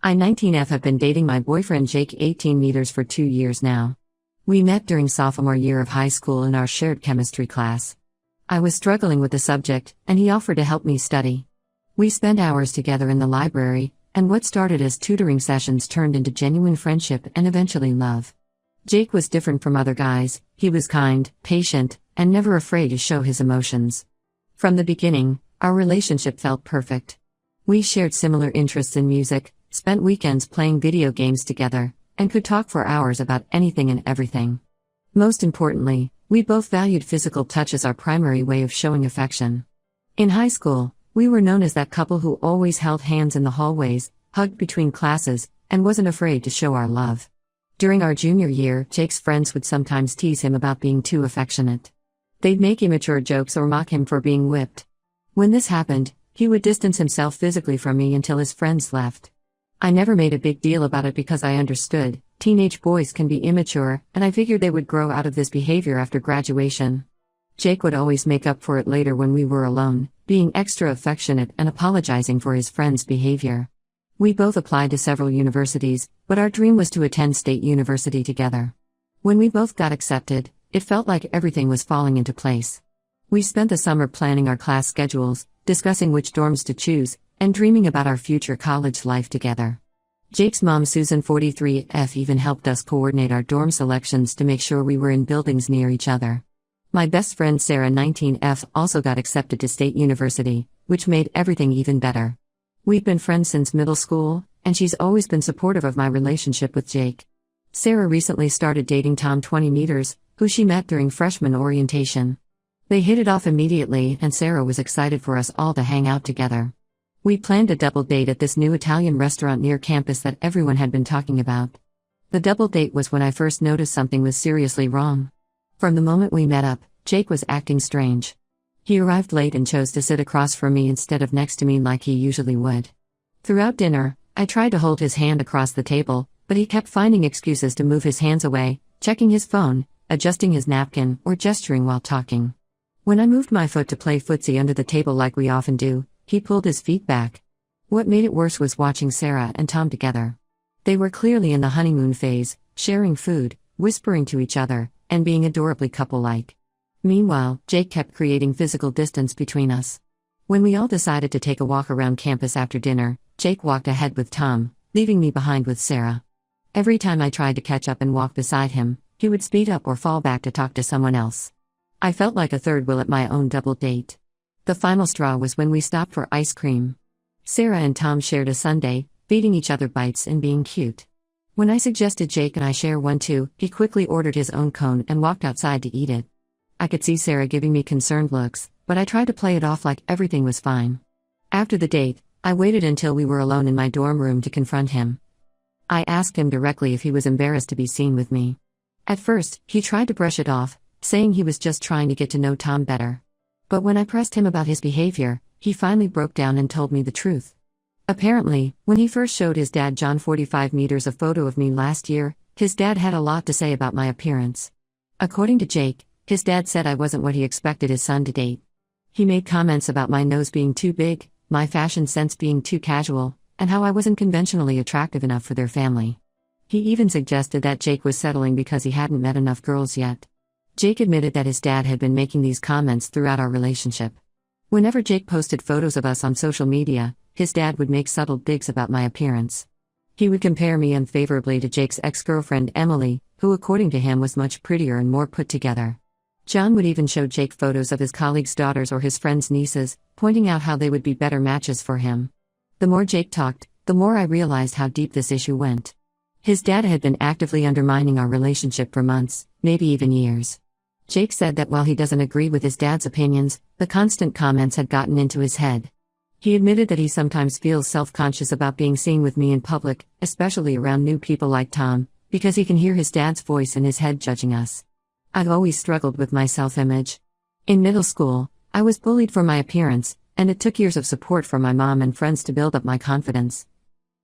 I 19F have been dating my boyfriend Jake 18 meters for 2 years now. We met during sophomore year of high school in our shared chemistry class. I was struggling with the subject, and he offered to help me study. We spent hours together in the library, and what started as tutoring sessions turned into genuine friendship and eventually love. Jake was different from other guys. He was kind, patient, and never afraid to show his emotions. From the beginning, our relationship felt perfect. We shared similar interests in music, spent weekends playing video games together, and could talk for hours about anything and everything. Most importantly, we both valued physical touch as our primary way of showing affection. In high school, we were known as that couple who always held hands in the hallways, hugged between classes, and wasn't afraid to show our love. During our junior year, Jake's friends would sometimes tease him about being too affectionate. They'd make immature jokes or mock him for being whipped. When this happened, he would distance himself physically from me until his friends left. I never made a big deal about it because I understood, teenage boys can be immature, and I figured they would grow out of this behavior after graduation. Jake would always make up for it later when we were alone, being extra affectionate and apologizing for his friends' behavior. We both applied to several universities, but our dream was to attend State University together. When we both got accepted, it felt like everything was falling into place. We spent the summer planning our class schedules, discussing which dorms to choose, and dreaming about our future college life together. Jake's mom Susan 43F even helped us coordinate our dorm selections to make sure we were in buildings near each other. My best friend Sarah 19F also got accepted to State University, which made everything even better. We've been friends since middle school, and she's always been supportive of my relationship with Jake. Sarah recently started dating Tom 20 meters, who she met during freshman orientation. They hit it off immediately, and Sarah was excited for us all to hang out together. We planned a double date at this new Italian restaurant near campus that everyone had been talking about. The double date was when I first noticed something was seriously wrong. From the moment we met up, Jake was acting strange. He arrived late and chose to sit across from me instead of next to me like he usually would. Throughout dinner, I tried to hold his hand across the table, but he kept finding excuses to move his hands away, checking his phone, adjusting his napkin, or gesturing while talking. When I moved my foot to play footsie under the table like we often do, he pulled his feet back. What made it worse was watching Sarah and Tom together. They were clearly in the honeymoon phase, sharing food, whispering to each other, and being adorably couple-like. Meanwhile, Jake kept creating physical distance between us. When we all decided to take a walk around campus after dinner, Jake walked ahead with Tom, leaving me behind with Sarah. Every time I tried to catch up and walk beside him, he would speed up or fall back to talk to someone else. I felt like a third wheel at my own double date. The final straw was when we stopped for ice cream. Sarah and Tom shared a sundae, feeding each other bites and being cute. When I suggested Jake and I share one too, he quickly ordered his own cone and walked outside to eat it. I could see Sarah giving me concerned looks, but I tried to play it off like everything was fine. After the date, I waited until we were alone in my dorm room to confront him. I asked him directly if he was embarrassed to be seen with me. At first, he tried to brush it off, saying he was just trying to get to know Tom better. But when I pressed him about his behavior, he finally broke down and told me the truth. Apparently, when he first showed his dad John 45 meters a photo of me last year, his dad had a lot to say about my appearance. According to Jake, his dad said I wasn't what he expected his son to date. He made comments about my nose being too big, my fashion sense being too casual, and how I wasn't conventionally attractive enough for their family. He even suggested that Jake was settling because he hadn't met enough girls yet. Jake admitted that his dad had been making these comments throughout our relationship. Whenever Jake posted photos of us on social media, his dad would make subtle digs about my appearance. He would compare me unfavorably to Jake's ex-girlfriend Emily, who according to him was much prettier and more put together. John would even show Jake photos of his colleagues' daughters or his friends' nieces, pointing out how they would be better matches for him. The more Jake talked, the more I realized how deep this issue went. His dad had been actively undermining our relationship for months, maybe even years. Jake said that while he doesn't agree with his dad's opinions, the constant comments had gotten into his head. He admitted that he sometimes feels self-conscious about being seen with me in public, especially around new people like Tom, because he can hear his dad's voice in his head judging us. I've always struggled with my self-image. In middle school, I was bullied for my appearance, and it took years of support from my mom and friends to build up my confidence.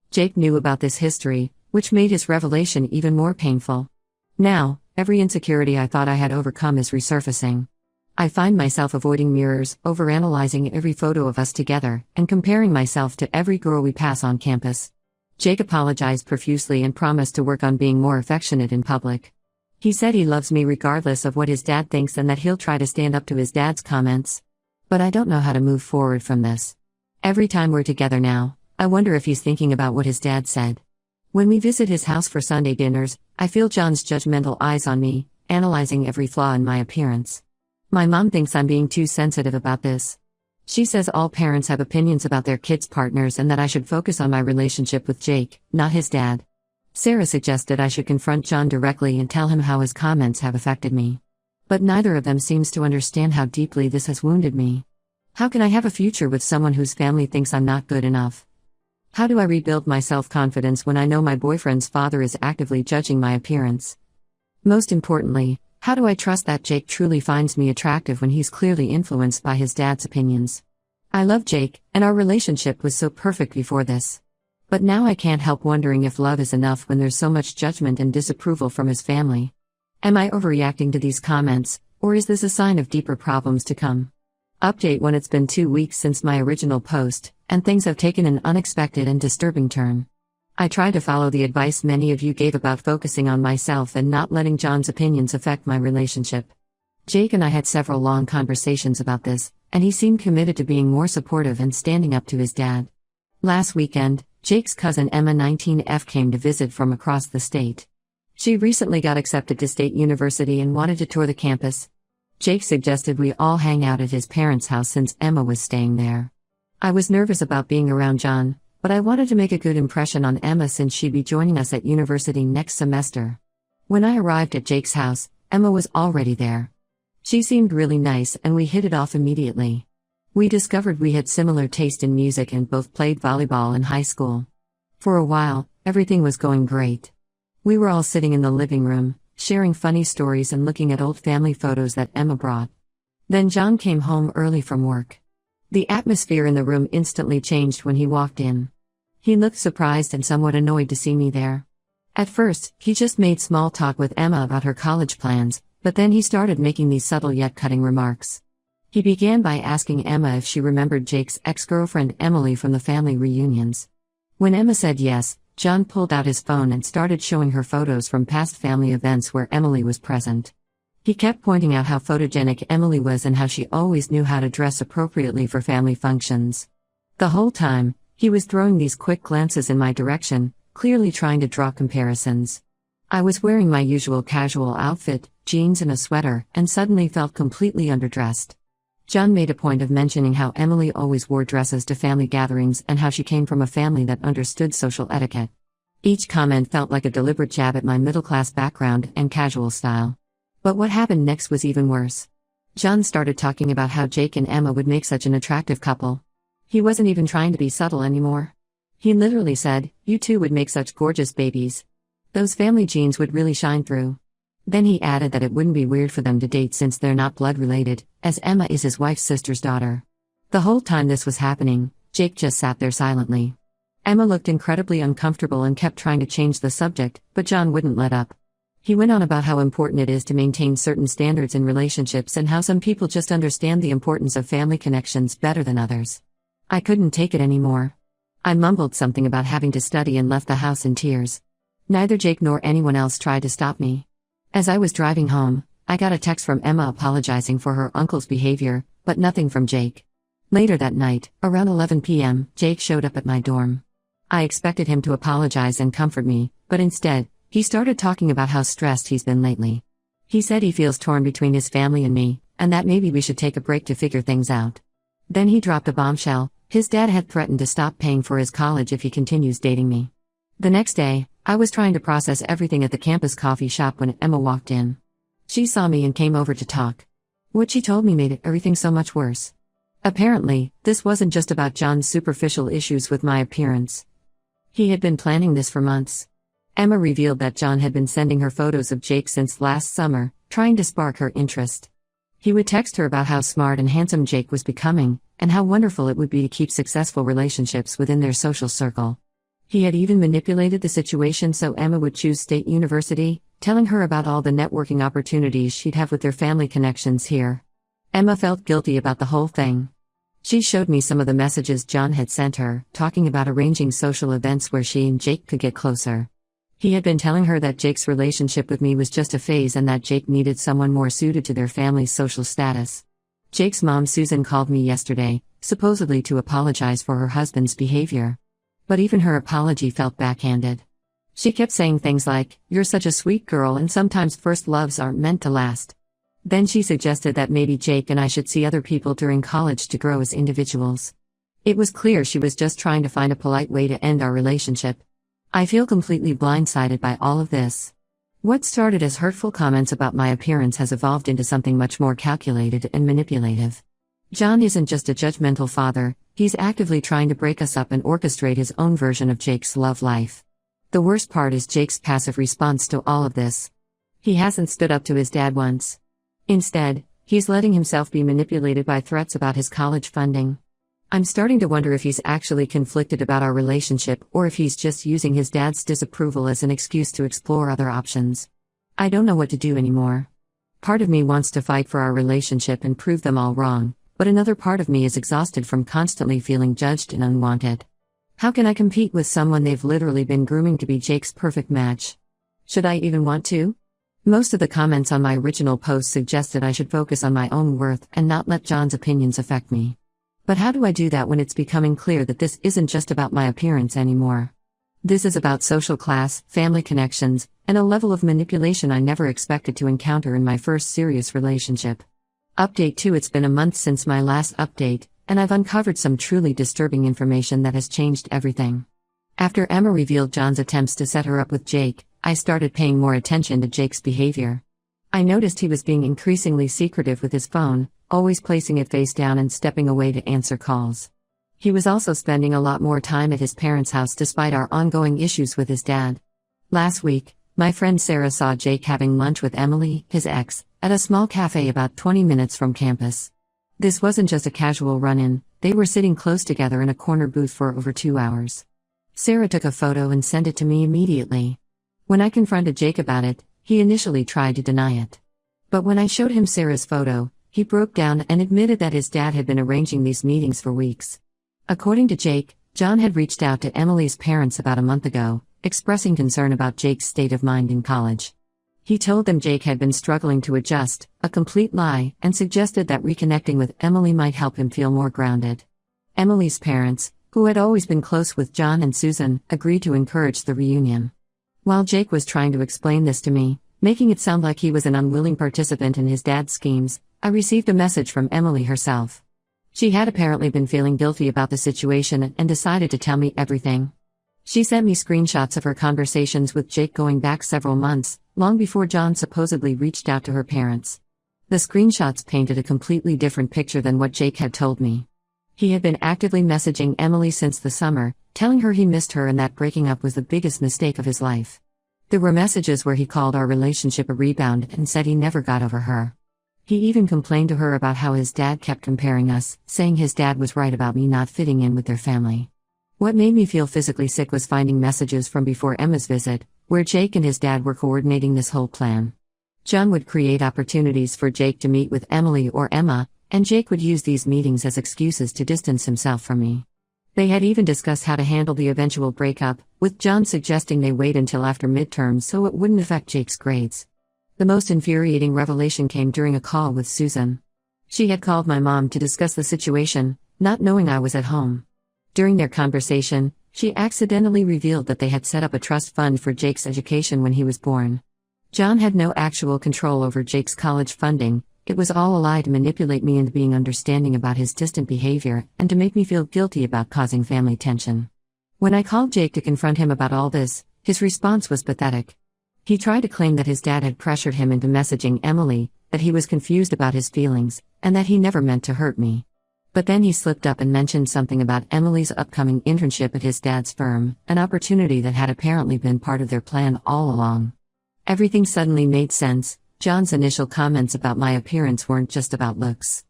Jake knew about this history, which made his revelation even more painful. Now, every insecurity I thought I had overcome is resurfacing. I find myself avoiding mirrors, overanalyzing every photo of us together, and comparing myself to every girl we pass on campus. Jake apologized profusely and promised to work on being more affectionate in public. He said he loves me regardless of what his dad thinks and that he'll try to stand up to his dad's comments. But I don't know how to move forward from this. Every time we're together now, I wonder if he's thinking about what his dad said. When we visit his house for Sunday dinners, I feel John's judgmental eyes on me, analyzing every flaw in my appearance. My mom thinks I'm being too sensitive about this. She says all parents have opinions about their kids' partners and that I should focus on my relationship with Jake, not his dad. Sarah suggested I should confront John directly and tell him how his comments have affected me. But neither of them seems to understand how deeply this has wounded me. How can I have a future with someone whose family thinks I'm not good enough? How do I rebuild my self-confidence when I know my boyfriend's father is actively judging my appearance? Most importantly, how do I trust that Jake truly finds me attractive when he's clearly influenced by his dad's opinions? I love Jake, and our relationship was so perfect before this. But now I can't help wondering if love is enough when there's so much judgment and disapproval from his family. Am I overreacting to these comments, or is this a sign of deeper problems to come? Update: when it's been 2 weeks since my original post, and things have taken an unexpected and disturbing turn. I try to follow the advice many of you gave about focusing on myself and not letting John's opinions affect my relationship. Jake and I had several long conversations about this, and he seemed committed to being more supportive and standing up to his dad. Last weekend, Jake's cousin Emma 19F came to visit from across the state. She recently got accepted to State University and wanted to tour the campus. Jake suggested we all hang out at his parents' house since Emma was staying there. I was nervous about being around John, but I wanted to make a good impression on Emma since she'd be joining us at university next semester. When I arrived at Jake's house, Emma was already there. She seemed really nice and we hit it off immediately. We discovered we had similar taste in music and both played volleyball in high school. For a while, everything was going great. We were all sitting in the living room, sharing funny stories and looking at old family photos that Emma brought. Then John came home early from work. The atmosphere in the room instantly changed when he walked in. He looked surprised and somewhat annoyed to see me there. At first, he just made small talk with Emma about her college plans, but then he started making these subtle yet cutting remarks. He began by asking Emma if she remembered Jake's ex-girlfriend Emily from the family reunions. When Emma said yes, John pulled out his phone and started showing her photos from past family events where Emily was present. He kept pointing out how photogenic Emily was and how she always knew how to dress appropriately for family functions. The whole time, he was throwing these quick glances in my direction, clearly trying to draw comparisons. I was wearing my usual casual outfit, jeans and a sweater, and suddenly felt completely underdressed. John made a point of mentioning how Emily always wore dresses to family gatherings and how she came from a family that understood social etiquette. Each comment felt like a deliberate jab at my middle-class background and casual style. But what happened next was even worse. John started talking about how Jake and Emma would make such an attractive couple. He wasn't even trying to be subtle anymore. He literally said, "You two would make such gorgeous babies. Those family genes would really shine through." Then he added that it wouldn't be weird for them to date since they're not blood related, as Emma is his wife's sister's daughter. The whole time this was happening, Jake just sat there silently. Emma looked incredibly uncomfortable and kept trying to change the subject, but John wouldn't let up. He went on about how important it is to maintain certain standards in relationships and how some people just understand the importance of family connections better than others. I couldn't take it anymore. I mumbled something about having to study and left the house in tears. Neither Jake nor anyone else tried to stop me. As I was driving home, I got a text from Emma apologizing for her uncle's behavior, but nothing from Jake. Later that night, around 11 p.m., Jake showed up at my dorm. I expected him to apologize and comfort me, but instead, he started talking about how stressed he's been lately. He said he feels torn between his family and me, and that maybe we should take a break to figure things out. Then he dropped a bombshell: his dad had threatened to stop paying for his college if he continues dating me. The next day, I was trying to process everything at the campus coffee shop when Emma walked in. She saw me and came over to talk. What she told me made everything so much worse. Apparently, this wasn't just about John's superficial issues with my appearance. He had been planning this for months. Emma revealed that John had been sending her photos of Jake since last summer, trying to spark her interest. He would text her about how smart and handsome Jake was becoming, and how wonderful it would be to keep successful relationships within their social circle. He had even manipulated the situation so Emma would choose State University, telling her about all the networking opportunities she'd have with their family connections here. Emma felt guilty about the whole thing. She showed me some of the messages John had sent her, talking about arranging social events where she and Jake could get closer. He had been telling her that Jake's relationship with me was just a phase and that Jake needed someone more suited to their family's social status. Jake's mom Susan called me yesterday, supposedly to apologize for her husband's behavior. But even her apology felt backhanded. She kept saying things like, "You're such a sweet girl and sometimes first loves aren't meant to last." Then she suggested that maybe Jake and I should see other people during college to grow as individuals. It was clear she was just trying to find a polite way to end our relationship. I feel completely blindsided by all of this. What started as hurtful comments about my appearance has evolved into something much more calculated and manipulative. John isn't just a judgmental father, he's actively trying to break us up and orchestrate his own version of Jake's love life. The worst part is Jake's passive response to all of this. He hasn't stood up to his dad once. Instead, he's letting himself be manipulated by threats about his college funding. I'm starting to wonder if he's actually conflicted about our relationship or if he's just using his dad's disapproval as an excuse to explore other options. I don't know what to do anymore. Part of me wants to fight for our relationship and prove them all wrong, but another part of me is exhausted from constantly feeling judged and unwanted. How can I compete with someone they've literally been grooming to be Jake's perfect match? Should I even want to? Most of the comments on my original post suggested I should focus on my own worth and not let John's opinions affect me. But how do I do that when it's becoming clear that this isn't just about my appearance anymore? This is about social class, family connections, and a level of manipulation I never expected to encounter in my first serious relationship. Update 2: It's been a month since my last update, and I've uncovered some truly disturbing information that has changed everything. After Emma revealed John's attempts to set her up with Jake, I started paying more attention to Jake's behavior. I noticed he was being increasingly secretive with his phone, always placing it face down and stepping away to answer calls. He was also spending a lot more time at his parents' house despite our ongoing issues with his dad. Last week, my friend Sarah saw Jake having lunch with Emily, his ex, at a small cafe about 20 minutes from campus. This wasn't just a casual run-in, they were sitting close together in a corner booth for over 2 hours. Sarah took a photo and sent it to me immediately. When I confronted Jake about it, he initially tried to deny it. But when I showed him Sarah's photo, he broke down and admitted that his dad had been arranging these meetings for weeks. According to Jake, John had reached out to Emily's parents about a month ago, expressing concern about Jake's state of mind in college. He told them Jake had been struggling to adjust, a complete lie, and suggested that reconnecting with Emily might help him feel more grounded. Emily's parents, who had always been close with John and Susan, agreed to encourage the reunion. While Jake was trying to explain this to me, making it sound like he was an unwilling participant in his dad's schemes, I received a message from Emily herself. She had apparently been feeling guilty about the situation and decided to tell me everything. She sent me screenshots of her conversations with Jake going back several months, long before John supposedly reached out to her parents. The screenshots painted a completely different picture than what Jake had told me. He had been actively messaging Emily since the summer, telling her he missed her and that breaking up was the biggest mistake of his life. There were messages where he called our relationship a rebound and said he never got over her. He even complained to her about how his dad kept comparing us, saying his dad was right about me not fitting in with their family. What made me feel physically sick was finding messages from before Emma's visit, where Jake and his dad were coordinating this whole plan. John would create opportunities for Jake to meet with Emily or Emma, and Jake would use these meetings as excuses to distance himself from me. They had even discussed how to handle the eventual breakup, with John suggesting they wait until after midterms so it wouldn't affect Jake's grades. The most infuriating revelation came during a call with Susan. She had called my mom to discuss the situation, not knowing I was at home. During their conversation, she accidentally revealed that they had set up a trust fund for Jake's education when he was born. John had no actual control over Jake's college funding. It was all a lie to manipulate me into being understanding about his distant behavior and to make me feel guilty about causing family tension. When I called Jake to confront him about all this, his response was pathetic. He tried to claim that his dad had pressured him into messaging Emily, that he was confused about his feelings, and that he never meant to hurt me. But then he slipped up and mentioned something about Emily's upcoming internship at his dad's firm, an opportunity that had apparently been part of their plan all along. Everything suddenly made sense. John's initial comments about my appearance weren't just about looks.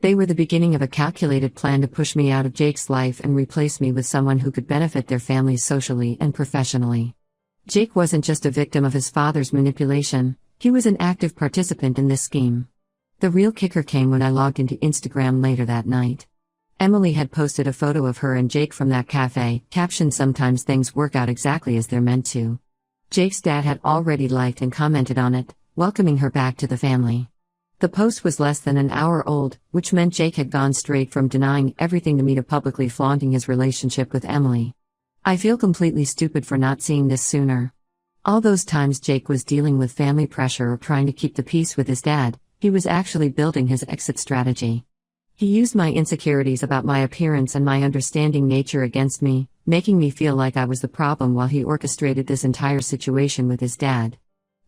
They were the beginning of a calculated plan to push me out of Jake's life and replace me with someone who could benefit their families socially and professionally. Jake wasn't just a victim of his father's manipulation, he was an active participant in this scheme. The real kicker came when I logged into Instagram later that night. Emily had posted a photo of her and Jake from that cafe, captioned "Sometimes things work out exactly as they're meant to." Jake's dad had already liked and commented on it, welcoming her back to the family. The post was less than an hour old, which meant Jake had gone straight from denying everything to me to publicly flaunting his relationship with Emily. I feel completely stupid for not seeing this sooner. All those times Jake was dealing with family pressure or trying to keep the peace with his dad, he was actually building his exit strategy. He used my insecurities about my appearance and my understanding nature against me, making me feel like I was the problem while he orchestrated this entire situation with his dad.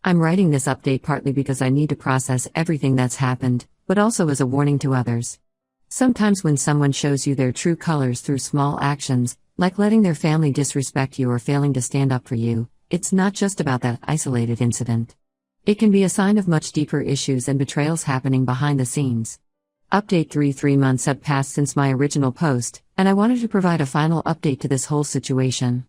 I'm writing this update partly because I need to process everything that's happened, but also as a warning to others. Sometimes when someone shows you their true colors through small actions, like letting their family disrespect you or failing to stand up for you, it's not just about that isolated incident. It can be a sign of much deeper issues and betrayals happening behind the scenes. Update 3 months have passed since my original post, and I wanted to provide a final update to this whole situation.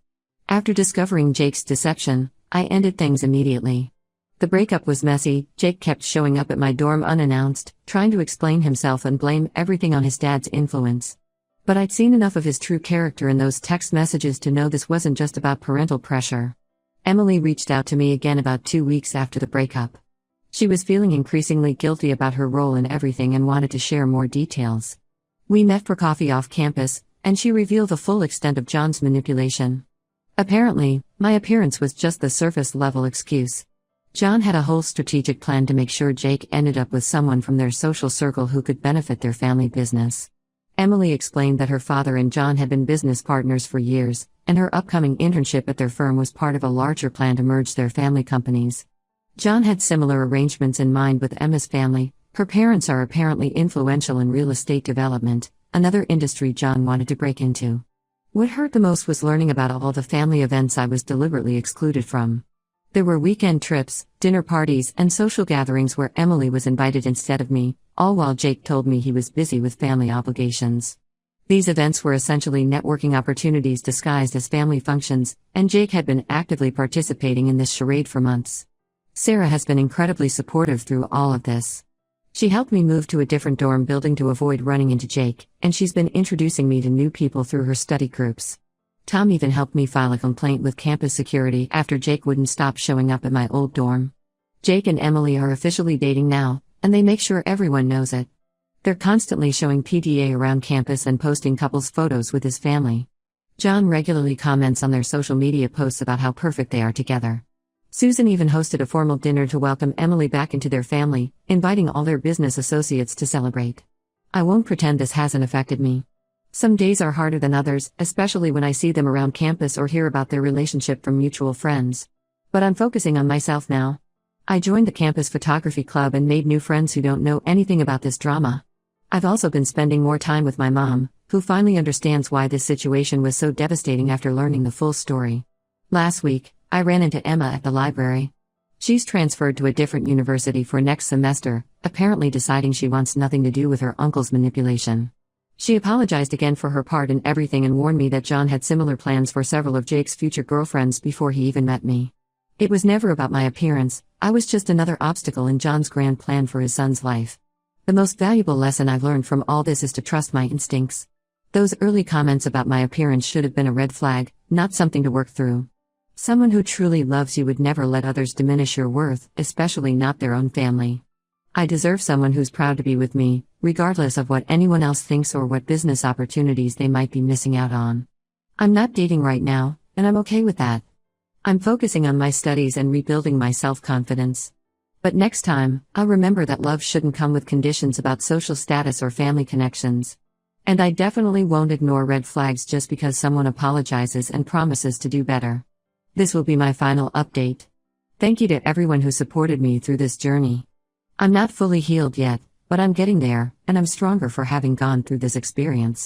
After discovering Jake's deception, I ended things immediately. The breakup was messy. Jake kept showing up at my dorm unannounced, trying to explain himself and blame everything on his dad's influence. But I'd seen enough of his true character in those text messages to know this wasn't just about parental pressure. Emily reached out to me again about 2 weeks after the breakup. She was feeling increasingly guilty about her role in everything and wanted to share more details. We met for coffee off campus, and she revealed the full extent of John's manipulation. Apparently, my appearance was just the surface-level excuse. John had a whole strategic plan to make sure Jake ended up with someone from their social circle who could benefit their family business. Emily explained that her father and John had been business partners for years, and her upcoming internship at their firm was part of a larger plan to merge their family companies. John had similar arrangements in mind with Emma's family. Her parents are apparently influential in real estate development, another industry John wanted to break into. What hurt the most was learning about all the family events I was deliberately excluded from. There were weekend trips, dinner parties, and social gatherings where Emily was invited instead of me, all while Jake told me he was busy with family obligations. These events were essentially networking opportunities disguised as family functions, and Jake had been actively participating in this charade for months. Sarah has been incredibly supportive through all of this. She helped me move to a different dorm building to avoid running into Jake, and she's been introducing me to new people through her study groups. Tom even helped me file a complaint with campus security after Jake wouldn't stop showing up at my old dorm. Jake and Emily are officially dating now, and they make sure everyone knows it. They're constantly showing PDA around campus and posting couples' photos with his family. John regularly comments on their social media posts about how perfect they are together. Susan even hosted a formal dinner to welcome Emily back into their family, inviting all their business associates to celebrate. I won't pretend this hasn't affected me. Some days are harder than others, especially when I see them around campus or hear about their relationship from mutual friends. But I'm focusing on myself now. I joined the campus photography club and made new friends who don't know anything about this drama. I've also been spending more time with my mom, who finally understands why this situation was so devastating after learning the full story. Last week, I ran into Emma at the library. She's transferred to a different university for next semester, apparently deciding she wants nothing to do with her uncle's manipulation. She apologized again for her part in everything and warned me that John had similar plans for several of Jake's future girlfriends before he even met me. It was never about my appearance, I was just another obstacle in John's grand plan for his son's life. The most valuable lesson I've learned from all this is to trust my instincts. Those early comments about my appearance should have been a red flag, not something to work through. Someone who truly loves you would never let others diminish your worth, especially not their own family. I deserve someone who's proud to be with me, regardless of what anyone else thinks or what business opportunities they might be missing out on. I'm not dating right now, and I'm okay with that. I'm focusing on my studies and rebuilding my self-confidence. But next time, I'll remember that love shouldn't come with conditions about social status or family connections. And I definitely won't ignore red flags just because someone apologizes and promises to do better. This will be my final update. Thank you to everyone who supported me through this journey. I'm not fully healed yet, but I'm getting there, and I'm stronger for having gone through this experience.